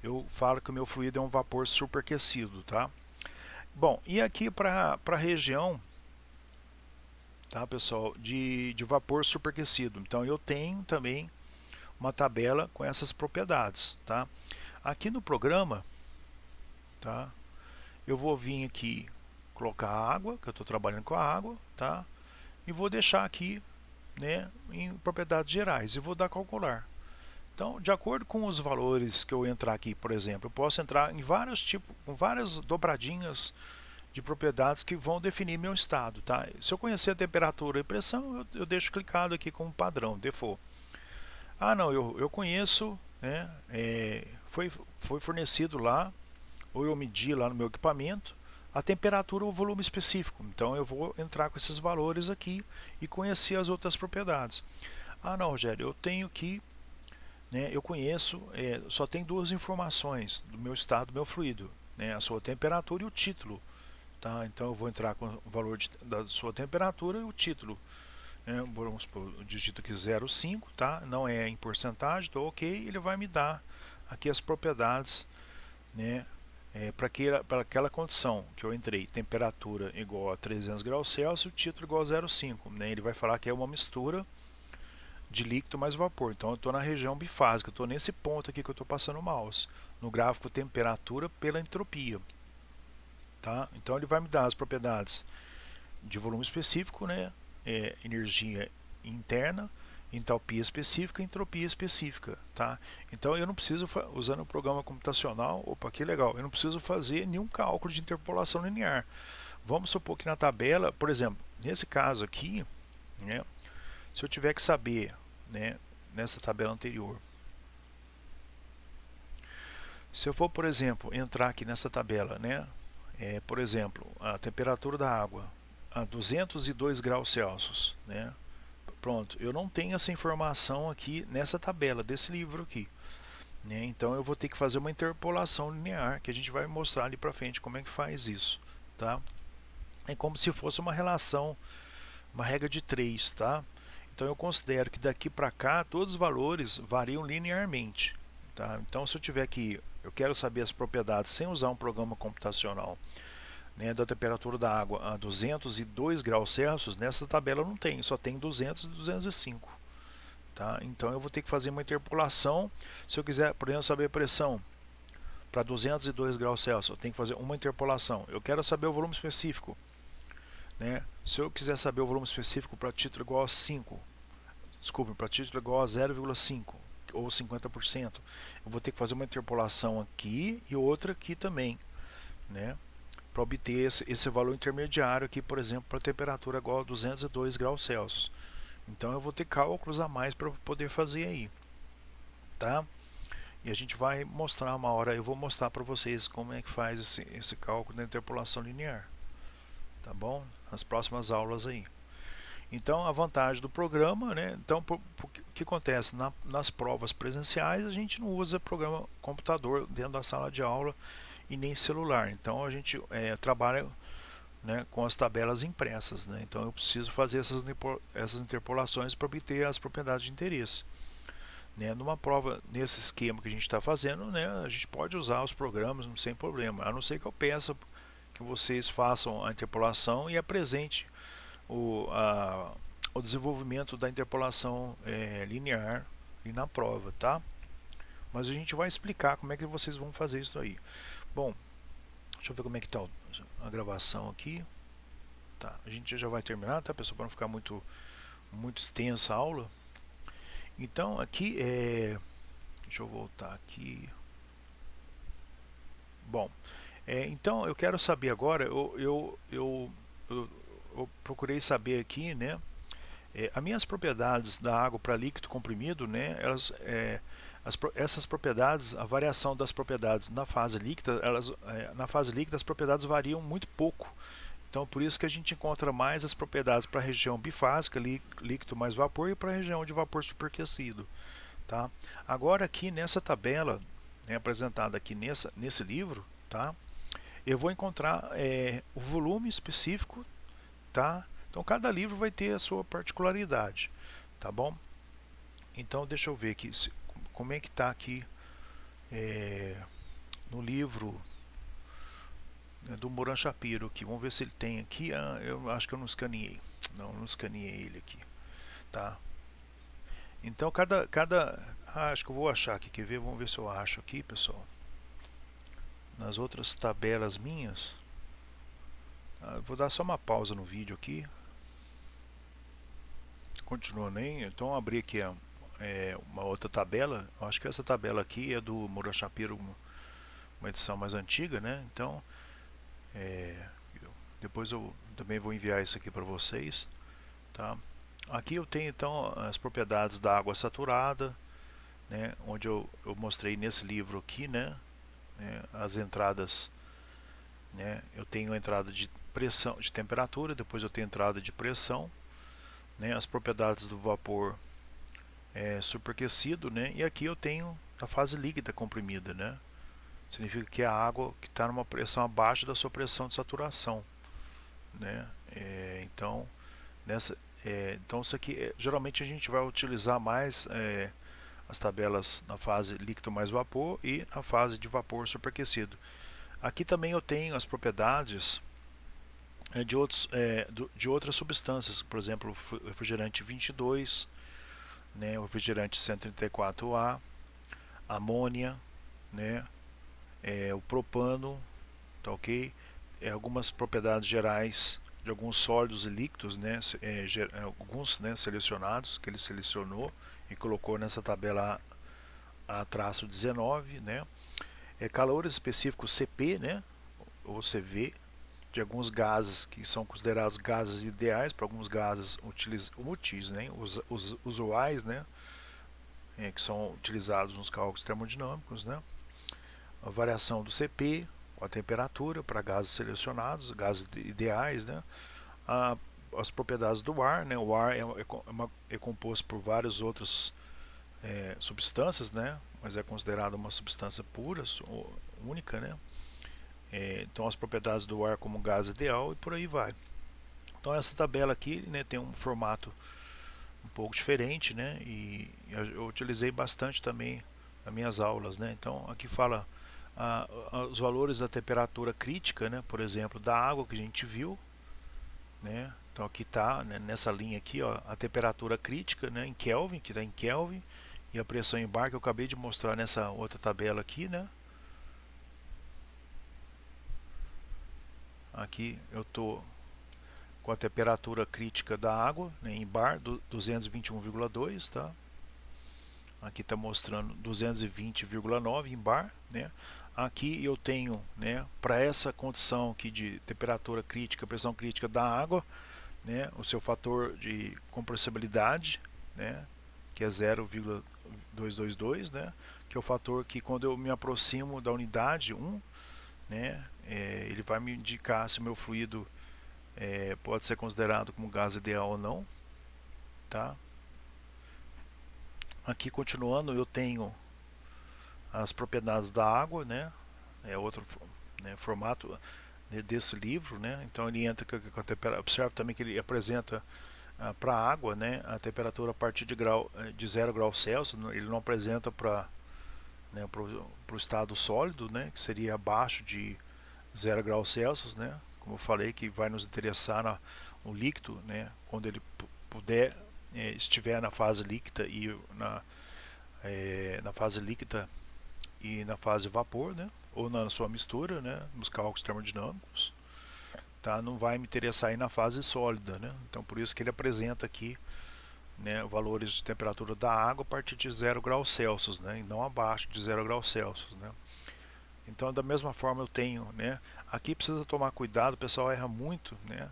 eu falo que o meu fluido é um vapor superaquecido, tá? Bom, e aqui para a região tá, pessoal, de vapor superaquecido. Então eu tenho também uma tabela com essas propriedades, tá? Aqui no programa, tá? Eu vou vir aqui colocar a água, que eu estou trabalhando com a água, tá? E vou deixar aqui, né, em propriedades gerais e vou dar calcular. Então, de acordo com os valores que eu entrar aqui, por exemplo, eu posso entrar em vários tipos, com várias dobradinhas de propriedades que vão definir meu estado, tá? Se eu conhecer a temperatura e pressão, eu deixo clicado aqui como padrão, default. Ah, não, eu conheço, né? Foi fornecido lá, ou eu medi lá no meu equipamento, a temperatura ou o volume específico. Então eu vou entrar com esses valores aqui e conhecer as outras propriedades. Ah, não, Rogério, eu tenho que, né, eu conheço, só tem duas informações do meu estado, do meu fluido, né, a sua temperatura e o título. Tá? Então eu vou entrar com o valor da sua temperatura e o título. Né? Vamos supor, eu digito aqui 0,5, tá? Não é em porcentagem, então ok, ele vai me dar aqui as propriedades, né? Para aquela condição que eu entrei, temperatura igual a 300 graus Celsius, o título igual a 0,5, né? Ele vai falar que é uma mistura de líquido mais vapor. Então eu estou na região bifásica, estou nesse ponto aqui que eu estou passando o mouse, no gráfico temperatura pela entropia. Tá? Então ele vai me dar as propriedades de volume específico, né? Energia interna, entalpia específica e entropia específica, tá? Então eu não preciso, usando o programa computacional, opa, que legal, eu não preciso fazer nenhum cálculo de interpolação linear. Vamos supor que na tabela, por exemplo, nesse caso aqui, né, se eu tiver que saber, né, nessa tabela anterior, se eu for, por exemplo, entrar aqui nessa tabela, né, por exemplo, a temperatura da água a 202 graus Celsius, né? Pronto, eu não tenho essa informação aqui nessa tabela desse livro aqui, né? Então eu vou ter que fazer uma interpolação linear, que a gente vai mostrar ali para frente como é que faz isso, tá? É como se fosse uma relação, uma regra de 3, tá? Então eu considero que daqui para cá todos os valores variam linearmente, tá? Então se eu tiver aqui, eu quero saber as propriedades sem usar um programa computacional, né, da temperatura da água a 202 graus Celsius, nessa tabela não tem, só tem 200 e 205. Tá? Então eu vou ter que fazer uma interpolação. Se eu quiser, por exemplo, saber a pressão para 202 graus Celsius, eu tenho que fazer uma interpolação. Eu quero saber o volume específico. Né? Se eu quiser saber o volume específico para título igual a 5, desculpe, para título igual a 0,5 ou 50%, eu vou ter que fazer uma interpolação aqui e outra aqui também, né? Para obter esse valor intermediário aqui, por exemplo, para temperatura igual a 202 graus Celsius. Então eu vou ter cálculos a mais para poder fazer aí, tá? E a gente vai mostrar uma hora, eu vou mostrar para vocês como é que faz esse cálculo da interpolação linear, tá bom? Nas próximas aulas aí. Então a vantagem do programa, né? Então o que acontece? Nas provas presenciais a gente não usa programa computador dentro da sala de aula e nem celular. Então a gente trabalha, né, com as tabelas impressas, né? Então eu preciso fazer essas interpolações para obter as propriedades de interesse. Né? Numa prova nesse esquema que a gente está fazendo, né, a gente pode usar os programas sem problema, a não ser que eu peça que vocês façam a interpolação e apresente o desenvolvimento da interpolação linear e na prova, tá? Mas a gente vai explicar como é que vocês vão fazer isso aí. Bom, deixa eu ver como é que está a gravação aqui. Tá, a gente já vai terminar, tá, pessoal, para não ficar muito extensa a aula. Então aqui deixa eu voltar aqui. Bom, então eu quero saber agora, eu procurei saber aqui, né, as minhas propriedades da água para líquido comprimido, né, essas propriedades, a variação das propriedades na fase líquida, na fase líquida as propriedades variam muito pouco. Então por isso que a gente encontra mais as propriedades para a região bifásica, líquido mais vapor, e para a região de vapor superaquecido. Tá? Agora aqui nessa tabela, né, apresentada aqui nesse livro, tá? Eu vou encontrar o volume específico, tá? Então cada livro vai ter a sua particularidade, tá bom? Então deixa eu ver aqui como é que está aqui no livro, né, do Moran Shapiro aqui. Vamos ver se ele tem aqui. Eu acho que eu não escaneei. Não escaneei ele aqui, tá? Então acho que eu vou achar aqui, quer ver? Vamos ver se eu acho aqui, pessoal. Nas outras tabelas minhas, vou dar só uma pausa no vídeo aqui. Continuando aí, então abri aqui uma outra tabela. Eu acho que essa tabela aqui é do Moura Shapiro, uma edição mais antiga, né? Então, depois eu também vou enviar isso aqui para vocês, tá? Aqui eu tenho então as propriedades da água saturada, né? Onde eu mostrei nesse livro aqui, né? As entradas, né? Eu tenho a entrada de pressão, de temperatura, depois eu tenho entrada de pressão, né? As propriedades do vapor superaquecido, né? E aqui eu tenho a fase líquida comprimida, né? Significa que é a água que está numa pressão abaixo da sua pressão de saturação, né? Então isso aqui geralmente a gente vai utilizar mais as tabelas na fase líquido mais vapor e na fase de vapor superaquecido. Aqui também eu tenho as propriedades de outras substâncias, por exemplo, o refrigerante 22, né, o refrigerante 134A, amônia, né, o propano, tá ok? Algumas propriedades gerais de alguns sólidos e líquidos, né, alguns, né, selecionados, que ele selecionou e colocou nessa tabela A-19, né? Calores específicos CP, né, ou CV, de alguns gases que são considerados gases ideais para alguns gases úteis, né, os usuais, né, que são utilizados nos cálculos termodinâmicos, né? A variação do CP com a temperatura para gases selecionados, gases ideais, né? As propriedades do ar, né? O ar é composto por várias outras substâncias, né? Mas é considerado uma substância pura, única, né? Então as propriedades do ar como gás ideal e por aí vai. Então essa tabela aqui, né, tem um formato um pouco diferente, né? E eu utilizei bastante também nas minhas aulas, né? Então aqui fala os valores da temperatura crítica, né? Por exemplo, da água que a gente viu, né? Então aqui está, né, nessa linha aqui, ó, a temperatura crítica, né, em Kelvin, que está em Kelvin, e a pressão em bar que eu acabei de mostrar nessa outra tabela aqui, né? Aqui eu estou com a temperatura crítica da água, né, em bar, 221,2, tá? Aqui está mostrando 220,9 em bar, né? Aqui eu tenho, né, para essa condição aqui de temperatura crítica, pressão crítica da água, né, o seu fator de compressibilidade, né, que é 0,222, né, que é o fator que quando eu me aproximo da unidade 1, né, ele vai me indicar se o meu fluido pode ser considerado como gás ideal ou não, tá? Aqui continuando, eu tenho as propriedades da água, né? É outro, né, formato desse livro, né? Então ele entra com a temperatura. Observe também que ele apresenta para a água, né, a temperatura a partir de 0 graus Celsius. Ele não apresenta para, né, o estado sólido, né, que seria abaixo de 0 graus Celsius, né? Como eu falei, que vai nos interessar no líquido, né? Quando ele puder estiver na fase líquida e na fase líquida e na fase vapor, né? Ou na sua mistura, né? Nos cálculos termodinâmicos, tá? Não vai me interessar aí na fase sólida, né? Então por isso que ele apresenta aqui, né, valores de temperatura da água a partir de 0 graus Celsius, né? E não abaixo de 0 graus Celsius, né? Então da mesma forma eu tenho, né? Aqui precisa tomar cuidado, o pessoal erra muito, né?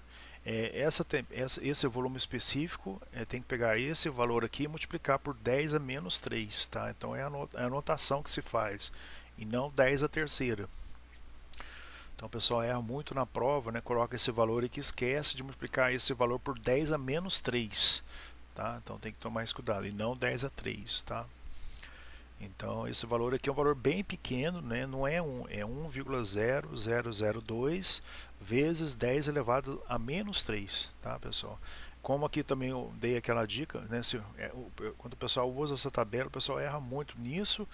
Esse volume específico tem que pegar esse valor aqui e multiplicar por 10 a menos 3, tá? Então é a anotação que se faz e não 10 a terceira. Então o pessoal erra muito na prova, né? Coloca esse valor aqui e esquece de multiplicar esse valor por 10 a menos 3, tá? Então tem que tomar esse cuidado e não 10 a 3, tá? Então esse valor aqui é um valor bem pequeno, né? Não é 1, é 1,0002 vezes 10 elevado a menos 3, tá, pessoal? Como aqui também eu dei aquela dica, né? Quando o pessoal usa essa tabela, o pessoal erra muito nisso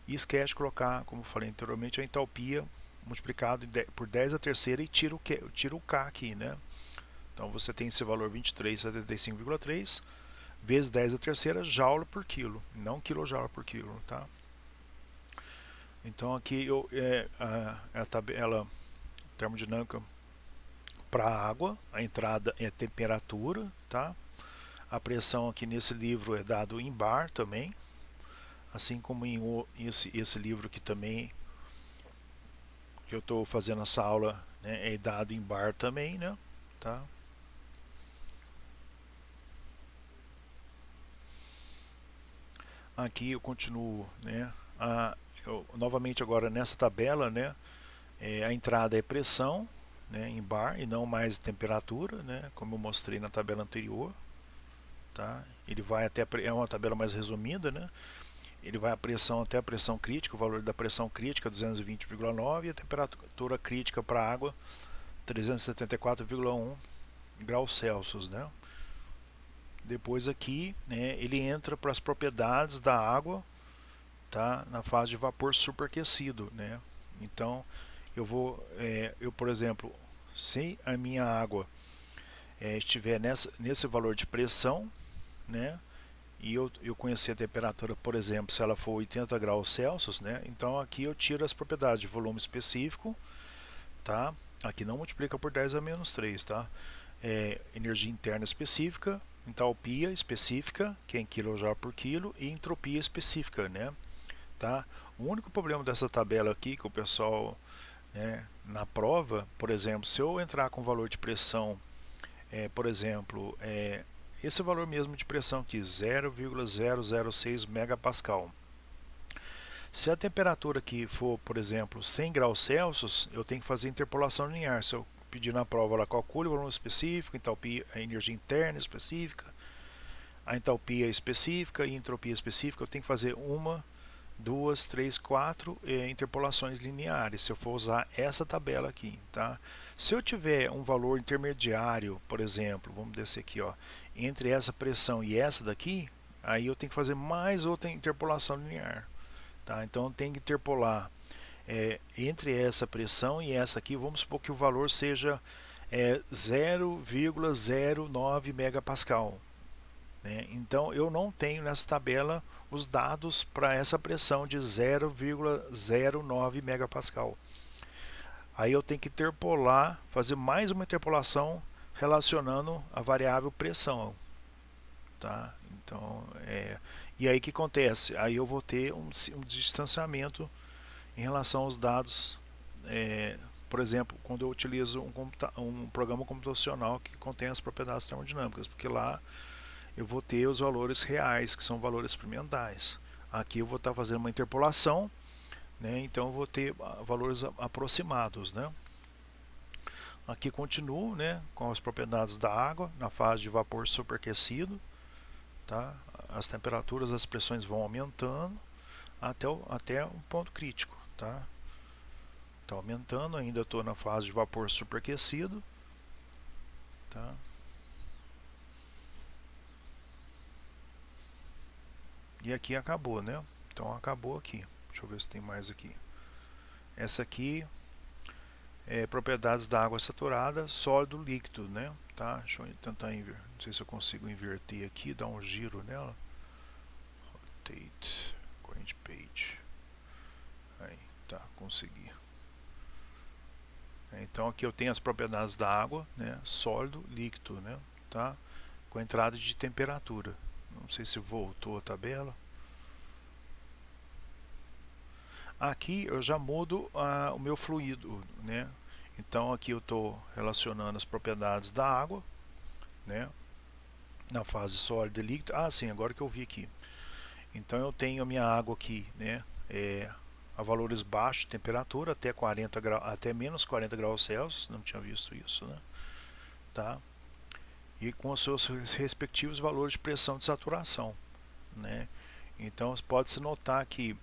e esquece de colocar, como eu falei anteriormente, a entalpia multiplicado por 10 a terceira e tira o K aqui, né? Então você tem esse valor 23,75,3 vezes 10 a terceira joule por quilo, não quilojoule por quilo, tá? Então aqui a tabela termodinâmica para água, a entrada é temperatura, tá? A pressão aqui nesse livro é dado em bar também, assim como em esse livro aqui também, que eu estou fazendo essa aula, né, é dado em bar também, né? Tá? Aqui eu continuo, né? Novamente agora nessa tabela, né? A entrada é pressão, né, em bar e não mais temperatura, né? Como eu mostrei na tabela anterior, tá? Ele vai até é uma tabela mais resumida, né? Ele vai a pressão até a pressão crítica, o valor da pressão crítica 220,9 e a temperatura crítica para a água 374,1 graus Celsius, né? Depois aqui, né, ele entra para as propriedades da água, tá, na fase de vapor superaquecido, né? Então eu por exemplo, se a minha água estiver nesse valor de pressão, né, e eu conhecer a temperatura, por exemplo, se ela for 80 graus Celsius, né, então aqui eu tiro as propriedades de volume específico, tá? Aqui não multiplica por 10 a menos 3, tá? Energia interna específica, entalpia específica, que é em kJ por quilo, e entropia específica, né? Tá? O único problema dessa tabela aqui que o pessoal, né, na prova, por exemplo, se eu entrar com valor de pressão, por exemplo, esse valor mesmo de pressão aqui, 0,006 megapascal. Se a temperatura aqui for, por exemplo, 100 graus Celsius, eu tenho que fazer interpolação linear. Se eu pedir na prova, ela calcule o volume específico, entalpia, a energia interna específica, a entalpia específica e entropia específica, eu tenho que fazer uma, duas, três, quatro interpolações lineares, se eu for usar essa tabela aqui, tá? Se eu tiver um valor intermediário, por exemplo, vamos descer aqui, ó, entre essa pressão e essa daqui, aí eu tenho que fazer mais outra interpolação linear, tá? Então eu tenho que interpolar entre essa pressão e essa aqui, vamos supor que o valor seja 0,09 megapascal. Né? Então eu não tenho nessa tabela os dados para essa pressão de 0,09 megapascal. Aí eu tenho que interpolar, fazer mais uma interpolação relacionando a variável pressão. Tá? Então, e aí o que acontece? Aí eu vou ter um distanciamento em relação aos dados, por exemplo, quando eu utilizo um programa computacional que contém as propriedades termodinâmicas, porque lá eu vou ter os valores reais, que são valores experimentais. Aqui eu vou estar fazendo uma interpolação, né? Então eu vou ter valores aproximados, né? Aqui continuo, né, com as propriedades da água na fase de vapor superaquecido, tá? As temperaturas, as pressões vão aumentando até um ponto crítico, tá? Está aumentando, ainda estou na fase de vapor superaquecido, tá? E aqui acabou, né? Então acabou aqui. Deixa eu ver se tem mais aqui. Essa aqui é propriedades da água saturada, sólido, líquido, né? Tá? Deixa eu tentar inverter. Não sei se eu consigo inverter aqui, dar um giro nela. Rotate, current page. Aí, tá, consegui. Então aqui eu tenho as propriedades da água, né? Sólido, líquido, né? Tá? Com entrada de temperatura. Não sei se voltou a tabela. Aqui eu já mudo o meu fluido, né? Então aqui eu estou relacionando as propriedades da água, né? Na fase sólida e líquida. Sim, agora que eu vi aqui. Então eu tenho a minha água aqui, né? A valores baixos de temperatura, até menos 40 graus Celsius, não tinha visto isso, né? Tá? E com os seus respectivos valores de pressão de saturação, né? Então pode-se notar que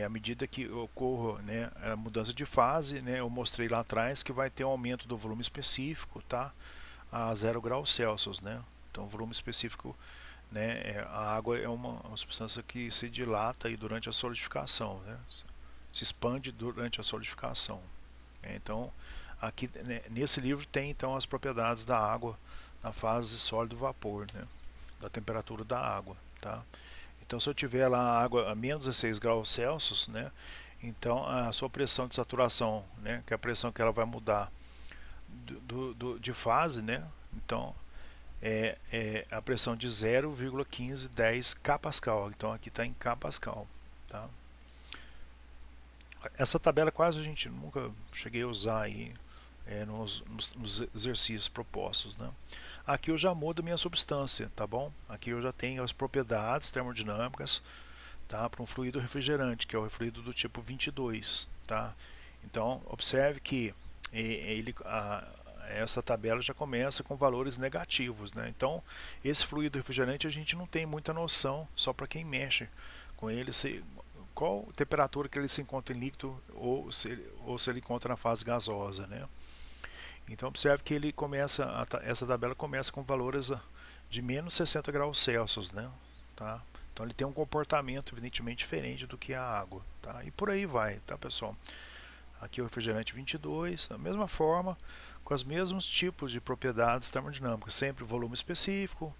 à medida que ocorra, né, a mudança de fase, né, eu mostrei lá atrás que vai ter um aumento do volume específico, tá, a 0 graus Celsius, né? Então volume específico, né, a água é uma substância que se dilata aí durante a solidificação, né? Se expande durante a solidificação. Então aqui nesse livro tem então as propriedades da água na fase sólido-vapor, né, da temperatura da água, tá? Então se eu tiver lá a água a menos 16 graus Celsius, né, então a sua pressão de saturação, né, que é a pressão que ela vai mudar de fase, né, então é a pressão de 0,1510 kPa. Então aqui está em kPa, tá? Essa tabela quase a gente nunca cheguei a usar aí nos exercícios propostos, né? Aqui eu já mudo minha substância, tá bom? Aqui eu já tenho as propriedades termodinâmicas, tá, para um fluido refrigerante, que é o fluido do tipo 22, tá? Então observe que essa tabela já começa com valores negativos, né? Então esse fluido refrigerante a gente não tem muita noção, só para quem mexe com ele, qual temperatura que ele se encontra em líquido ou se ele encontra na fase gasosa, né? Então observe que ele começa, essa tabela começa com valores de menos 60 graus Celsius, né? Tá? Então ele tem um comportamento evidentemente diferente do que a água, tá? E por aí vai, tá, pessoal? Aqui o refrigerante 22, da mesma forma, com os mesmos tipos de propriedades termodinâmicas, sempre volume específico,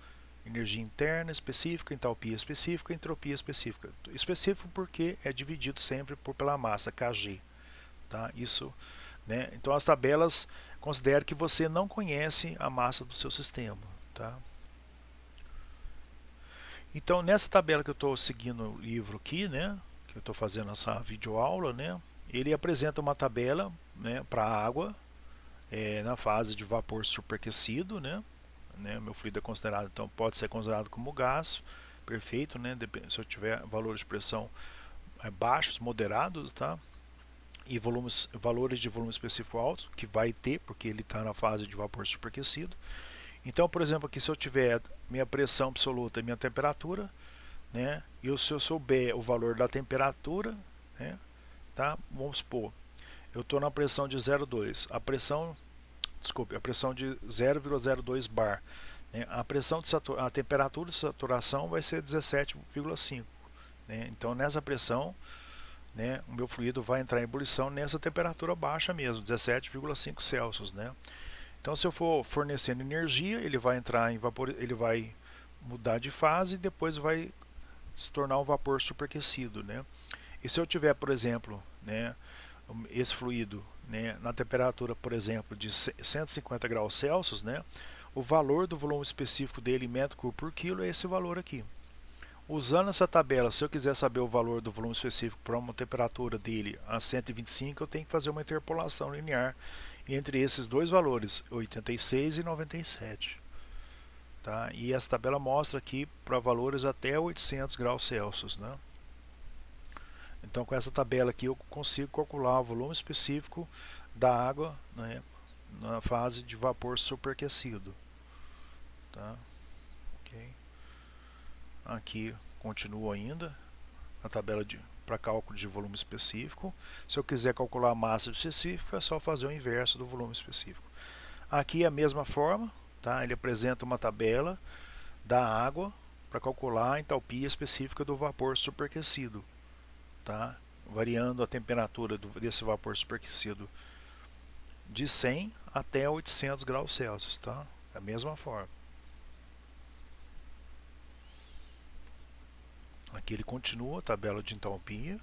energia interna específica, entalpia específica, entropia específica. Específico porque é dividido sempre pela massa, Kg. Tá? Isso, né? Então as tabelas, considere que você não conhece a massa do seu sistema. Tá? Então nessa tabela que eu estou seguindo o livro aqui, né, que eu estou fazendo essa videoaula, né, ele apresenta uma tabela, né, para a água na fase de vapor superaquecido, né, meu fluido é considerado, então pode ser considerado como gás, perfeito, né, se eu tiver valores de pressão baixos, moderados, tá, e valores de volume específico altos, que vai ter, porque ele está na fase de vapor superaquecido. Então, por exemplo, aqui se eu tiver minha pressão absoluta e minha temperatura, né, e se eu souber o valor da temperatura, né, tá, vamos supor, eu estou na pressão de 0,2, a pressão de 0,02 bar, né, a temperatura de saturação vai ser 17,5, né, então nessa pressão, né, o meu fluido vai entrar em ebulição nessa temperatura baixa mesmo, 17,5 Celsius, né. Então se eu for fornecendo energia, ele vai entrar em vapor, ele vai mudar de fase e depois vai se tornar um vapor superaquecido, né. E se eu tiver, por exemplo, né, esse fluido, né, na temperatura, por exemplo, de 150 graus Celsius, né, o valor do volume específico dele em metro cúbico por quilo é esse valor aqui. Usando essa tabela, se eu quiser saber o valor do volume específico para uma temperatura dele a 125, eu tenho que fazer uma interpolação linear entre esses dois valores, 86 e 97. Tá? E essa tabela mostra aqui para valores até 800 graus Celsius, né? Então com essa tabela aqui eu consigo calcular o volume específico da água, né, na fase de vapor superaquecido. Tá? Okay. Aqui continua ainda a tabela para cálculo de volume específico. Se eu quiser calcular a massa específica, é só fazer o inverso do volume específico. Aqui é a mesma forma, tá? Ele apresenta uma tabela da água para calcular a entalpia específica do vapor superaquecido, tá? Variando a temperatura desse vapor superaquecido de 100 até 800 graus Celsius, tá? Da mesma forma. Aqui ele continua a tabela de entalpia.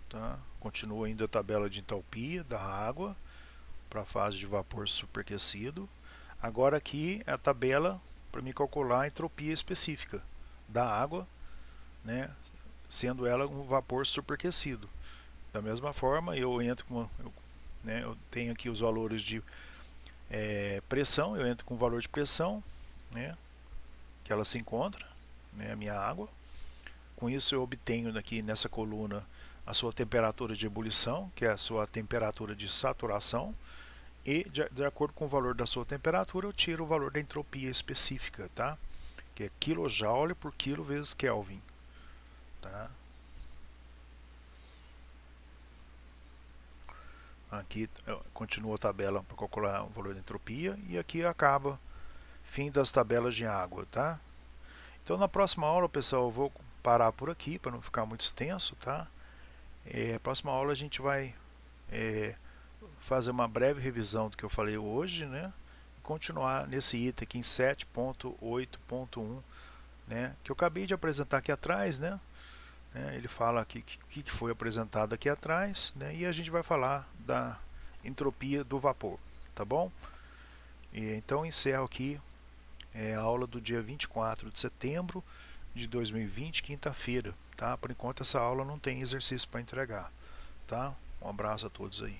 Tá? Continua ainda a tabela de entalpia da água para a fase de vapor superaquecido. Agora aqui é a tabela para me calcular a entropia específica da água, né, sendo ela um vapor superaquecido. Da mesma forma, eu entro com eu tenho aqui os valores de pressão, eu entro com o valor de pressão, né, que ela se encontra, né, a minha água. Com isso eu obtenho aqui nessa coluna a sua temperatura de ebulição, que é a sua temperatura de saturação, e de acordo com o valor da sua temperatura eu tiro o valor da entropia específica, tá? Que é kJ por quilo vezes Kelvin, tá? Aqui continua a tabela para calcular o valor da entropia e aqui acaba fim das tabelas de água, tá? Então na próxima aula, pessoal, eu vou parar por aqui para não ficar muito extenso, tá? A próxima aula a gente vai fazer uma breve revisão do que eu falei hoje, né? E continuar nesse item aqui em 7.8.1, né? Que eu acabei de apresentar aqui atrás, né? Ele fala aqui o que foi apresentado aqui atrás, né? E a gente vai falar da entropia do vapor, tá bom? Então encerro aqui a aula do dia 24 de setembro de 2020, quinta-feira, tá? Por enquanto essa aula não tem exercício para entregar, tá? Um abraço a todos aí.